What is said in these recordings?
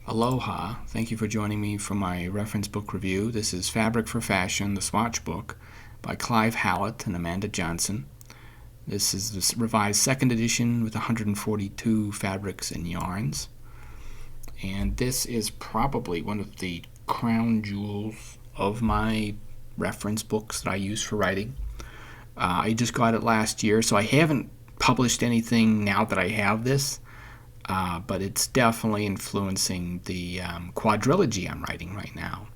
Aloha. Thank you for joining me for my reference book review. This is Fabric for Fashion, the Swatch book by Clive Hallet and Amanda Johnson. This is the revised second edition with 142 fabrics and yarns. And this is probably one of the crown jewels of my reference books that I use for writing. I just got it last year, so I haven't published anything now that I have this. But it's definitely influencing the quadrilogy I'm writing right now.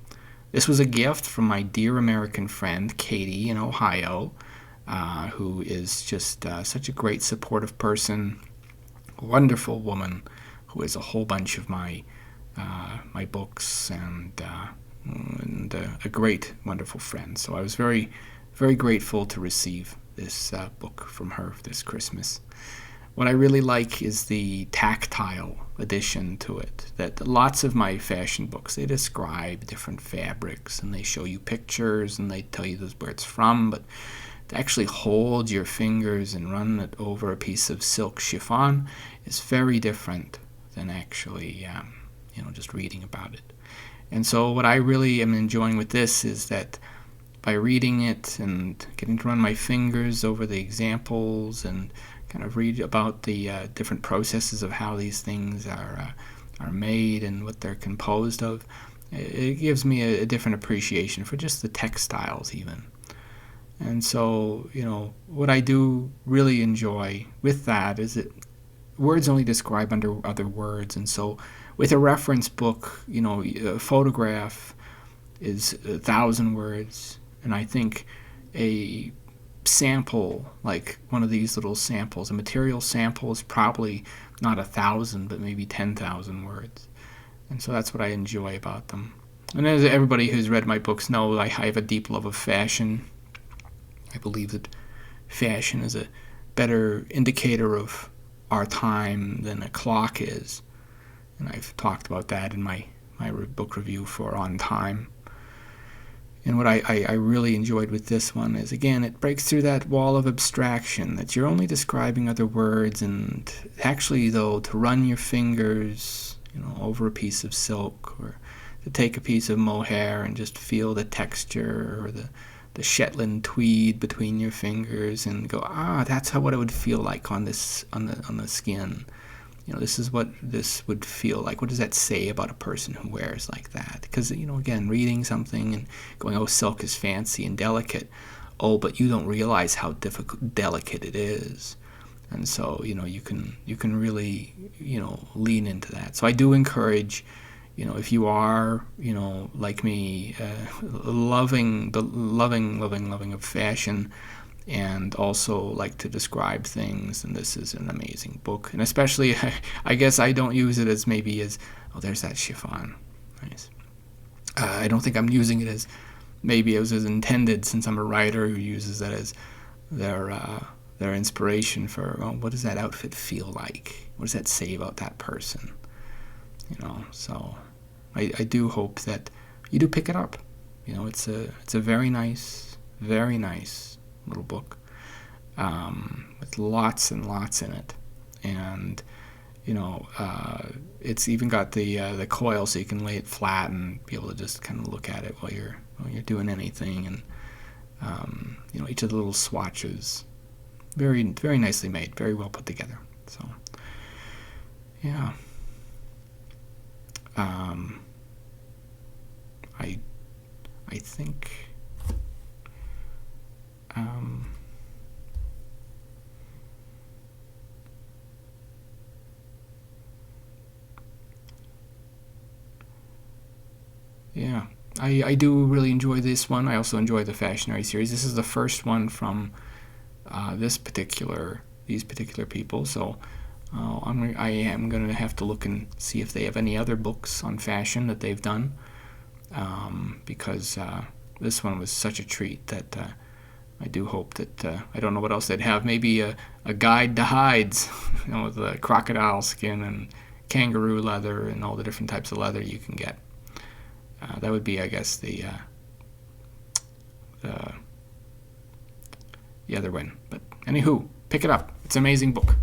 This was a gift from my dear American friend, Katie, in Ohio, who is just such a great, supportive person, wonderful woman, who has a whole bunch of my books, and a great, wonderful friend. So I was very, very grateful to receive this book from her this Christmas. What I really like is the tactile addition to it. That lots of my fashion books, they describe different fabrics and they show you pictures and they tell you where it's from, but to actually hold your fingers and run it over a piece of silk chiffon is very different than actually just reading about it. And so what I really am enjoying with this is that by reading it and getting to run my fingers over the examples and kind of read about the different processes of how these things are made and what they're composed of, it gives me a different appreciation for just the textiles even. And so, what I do really enjoy with that is that words only describe under other words. And so with a reference book, a photograph is 1,000 words. And I think a sample, like one of these little samples, a material sample, is probably not 1,000, but maybe 10,000 words. And so that's what I enjoy about them. And as everybody who's read my books knows, I have a deep love of fashion. I believe that fashion is a better indicator of our time than a clock is. And I've talked about that in my book review for On Time. And what I really enjoyed with this one is, again, it breaks through that wall of abstraction that you're only describing other words, and actually, though, to run your fingers, over a piece of silk, or to take a piece of mohair and just feel the texture or the Shetland tweed between your fingers and go, that's what it would feel like on the skin. This is what this would feel like. What does that say about a person who wears like that? Because, again, reading something and going, silk is fancy and delicate. But you don't realize how delicate it is. And so, you can really, lean into that. So I do encourage, if you are, like me, loving of fashion, and also like to describe things, and this is an amazing book. And especially, I guess I don't use it as there's that chiffon. Nice. I don't think I'm using it as maybe it was as intended, since I'm a writer who uses that as their inspiration for, what does that outfit feel like? What does that say about that person? So I do hope that you do pick it up. It's a very nice little book with lots and lots in it, and it's even got the coil, so you can lay it flat and be able to just kind of look at it while you're doing anything. And each of the little swatches, very, very nicely made, very well put together. So yeah, I think. Yeah, I do really enjoy this one. I also enjoy the Fashionary series. This is the first one from these particular people. So I am going to have to look and see if they have any other books on fashion that they've done, because this one was such a treat that I do hope that, I don't know what else they'd have, maybe a guide to hides, with the crocodile skin and kangaroo leather and all the different types of leather you can get. That would be, I guess, the other one. But anywho, pick it up. It's an amazing book.